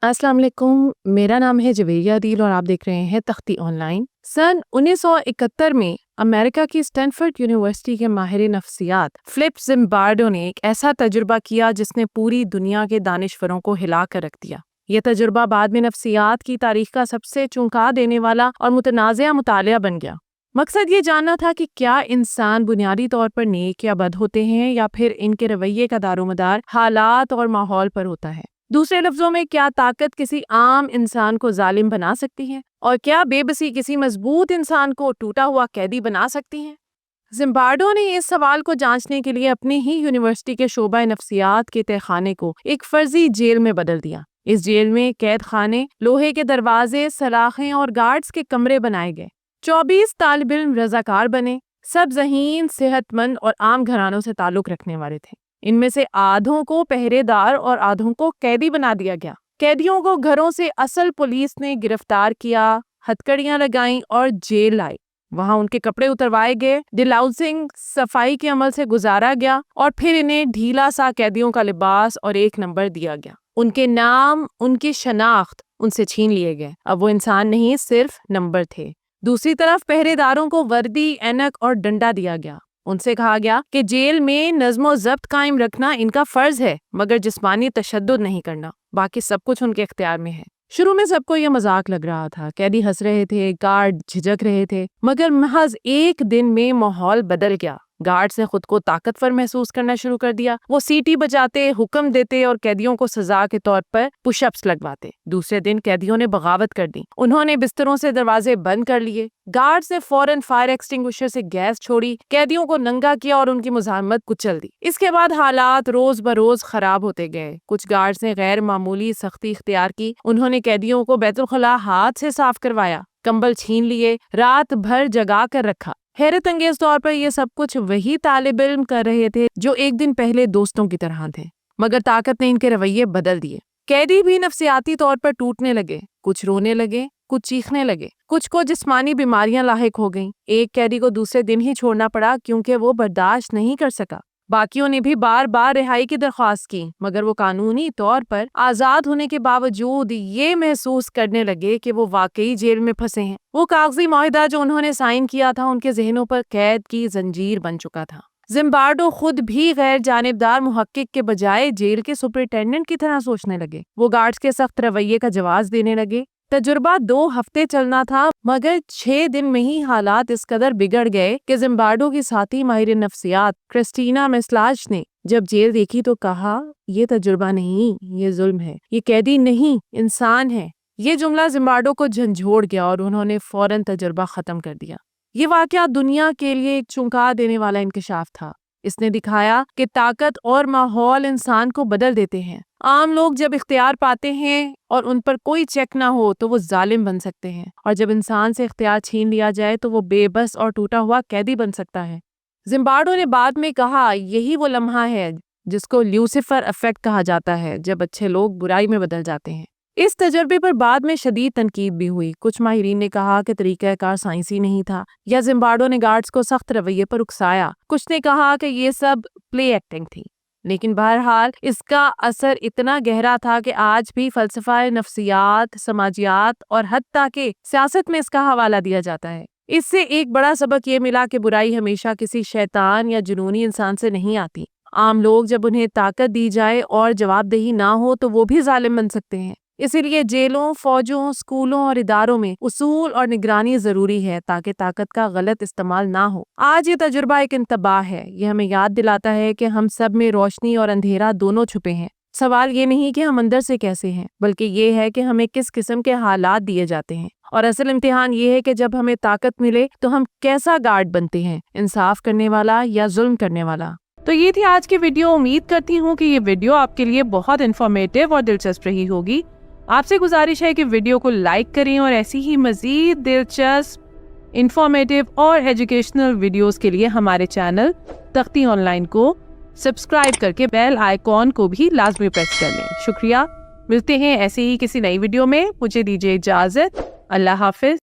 अस्सलाम वालेकुम, मेरा नाम है जवेरिया अदील और आप देख रहे हैं तख्ती ऑनलाइन। सन 1971 में अमेरिका की स्टैनफोर्ड यूनिवर्सिटी के माहिर नफ्सियात फिलिप जिम्बार्डो ने एक ऐसा तजुर्बा किया जिसने पूरी दुनिया के दानिशवरों को हिला कर रख दिया। यह तजुर्बा बाद में नफ्सियात की तारीख का सबसे चौंका देने वाला और मुतनाज़िया मुतालिया बन गया। मकसद ये जानना था कि क्या इंसान बुनियादी तौर पर नेक या बद होते हैं या फिर इनके रवैये का दारोमदार हालात और माहौल पर होता है। दूसरे लफ्जों में, क्या ताकत किसी आम इंसान को जालिम बना सकती है और क्या बेबसी किसी मजबूत इंसान को टूटा हुआ कैदी बना सकती है। जिम्बार्डो ने इस सवाल को जांचने के लिए अपनी ही यूनिवर्सिटी के शोबा नफ्सियात के तहखाने को एक फर्जी जेल में बदल दिया। इस जेल में कैद खाने, लोहे के दरवाजे, सलाखें और गार्ड्स के कमरे बनाए गए। 24 तालिब इल्म रजाकार बने, सब ज़हीन, सेहतमंद और आम घरानों से ताल्लुक रखने वाले थे। इनमें से आधों को पहरेदार और आधों को कैदी बना दिया गया। कैदियों को घरों से असल पुलिस ने गिरफ्तार किया, हथकड़ियां लगाईं और जेल लाई। वहां उनके कपड़े उतरवाए गए, डिलाउजिंग सफाई के अमल से गुजारा गया और फिर इन्हें ढीला सा कैदियों का लिबास और एक नंबर दिया गया। उनके नाम, उनकी शनाख्त उनसे छीन लिए गए। अब वो इंसान नहीं, सिर्फ नंबर थे। दूसरी तरफ पहरेदारों को वर्दी, ऐनक और डंडा दिया गया। उनसे कहा गया कि जेल में नज़्म ज़ब्त कायम रखना इनका फर्ज है, मगर जिस्मानी तशद्दुद नहीं करना। बाकी सब कुछ उनके इख्तियार में है। शुरू में सबको यह मजाक लग रहा था, कैदी हंस रहे थे, गार्ड झिझक रहे थे, मगर महज एक दिन में माहौल बदल गया। गार्ड्स ने खुद को ताकतवर महसूस करना शुरू कर दिया। वो सीटी बजाते, हुक्म देते और कैदियों को सजा के तौर पर पुशअप्स लगवाते। दूसरे दिन कैदियों ने बगावत कर दी। उन्होंने बिस्तरों से दरवाजे बंद कर लिए। गार्ड्स ने फौरन फायर एक्सटिंग्विशर से गैस छोड़ी, कैदियों को नंगा किया और उनकी मुजाहमत कुचल दी। इसके बाद हालात रोज बरोज खराब होते गए। कुछ गार्ड्स ने गैर मामूली सख्ती इख्तियार की। उन्होंने कैदियों को बैतुल खला हाथ से साफ करवाया, कंबल छीन लिए, रात भर जगा कर रखा। हैरत अंगेज तौर पर यह सब कुछ वही तालिब इल्म कर रहे थे जो एक दिन पहले दोस्तों की तरह थे, मगर ताकत ने इनके रवैये बदल दिए। कैदी भी नफ्सियाती तौर पर टूटने लगे, कुछ रोने लगे, कुछ चीखने लगे, कुछ को जिस्मानी बीमारियां लाहिक हो गईं। एक कैदी को दूसरे दिन ही छोड़ना पड़ा क्योंकि वो बर्दाश्त नहीं कर सका। बाकियों ने भी बार बार रिहाई की दरख्वास्त की, मगर वो कानूनी तौर पर आज़ाद होने के बावजूद ये महसूस करने लगे कि वो वाकई जेल में फंसे हैं। वो कागजी मुआहिदा जो उन्होंने साइन किया था उनके जहनों पर कैद की जंजीर बन चुका था। जिम्बार्डो खुद भी गैर जानिबदार मुहक्किक के बजाय जेल के सुपरिटेंडेंट की तरह सोचने लगे। वो गार्ड्स के सख्त रवैये का जवाब देने लगे। तजुर्बा 2 हफ्ते चलना था, मगर 6 दिन में ही हालात इस कदर बिगड़ गए कि जिम्बार्डो की साथी माहिर नफ्सियात क्रिस्टीना मेस्लाज ने जब जेल देखी तो कहा, ये तजुर्बा नहीं, ये जुल्म है, ये कैदी नहीं, इंसान है। ये जुमला जिम्बार्डो को झंझोड़ गया और उन्होंने फौरन तजुर्बा खत्म कर दिया। ये वाकया दुनिया के लिए एक चौंका देने वाला इंकशाफ था। इसने दिखाया कि ताकत और माहौल इंसान को बदल देते हैं। आम लोग जब इख्तियार पाते हैं और उन पर कोई चेक ना हो तो वो जालिम बन सकते हैं, और जब इंसान से इख्तियार छीन लिया जाए तो वो बेबस और टूटा हुआ कैदी बन सकता है। जिम्बार्डो ने बाद में कहा, यही वो लम्हा है जिसको ल्यूसिफर इफेक्ट कहा जाता है, जब अच्छे लोग बुराई में बदल जाते हैं। इस तजर्बे पर बाद में शदीद तनकीद भी हुई। कुछ माहिरीन ने कहा कि तरीक़ाकार साइंसी नहीं था या जिम्बार्डो ने गार्ड्स को सख्त रवैये पर उकसाया। कुछ ने कहा कि ये सब प्ले एक्टिंग थी। लेकिन बहरहाल इसका असर इतना गहरा था कि आज भी फ़लसफ़ा नफ्सियात, समाजियात और हत्ता के सियासत में इसका हवाला दिया जाता है। इससे एक बड़ा सबक ये मिला कि बुराई हमेशा किसी शैतान या जुनूनी इंसान से नहीं आती। आम लोग जब उन्हें ताकत दी जाए और जवाबदेही ना हो तो वो भी जालिम बन सकते हैं। इसीलिए जेलों, फौजों, स्कूलों और इदारों में उसूल और निगरानी जरूरी है ताकि ताकत का गलत इस्तेमाल ना हो। आज ये तजुर्बा एक इंतबाह है। ये हमें याद दिलाता है कि हम सब में रोशनी और अंधेरा दोनों छुपे हैं। सवाल ये नहीं कि हम अंदर से कैसे हैं, बल्कि ये है कि हमें किस किस्म के हालात दिए जाते हैं। और असल इम्तिहान ये है कि जब हमें ताकत मिले तो हम कैसा गार्ड बनते हैं, इंसाफ करने वाला या जुल्म करने वाला। तो ये थी आज की वीडियो। उम्मीद करती हूँ कि ये वीडियो आपके लिए बहुत इन्फॉर्मेटिव और दिलचस्प रही होगी। आपसे गुजारिश है कि वीडियो को लाइक करें और ऐसी ही मज़ीद दिलचस्प, इंफॉर्मेटिव और एजुकेशनल वीडियोस के लिए हमारे चैनल तख्ती ऑनलाइन को सब्सक्राइब करके बेल आइकॉन को भी लाजमी प्रेस कर लें। शुक्रिया। मिलते हैं ऐसे ही किसी नई वीडियो में। मुझे दीजिए इजाज़त। अल्लाह हाफिज।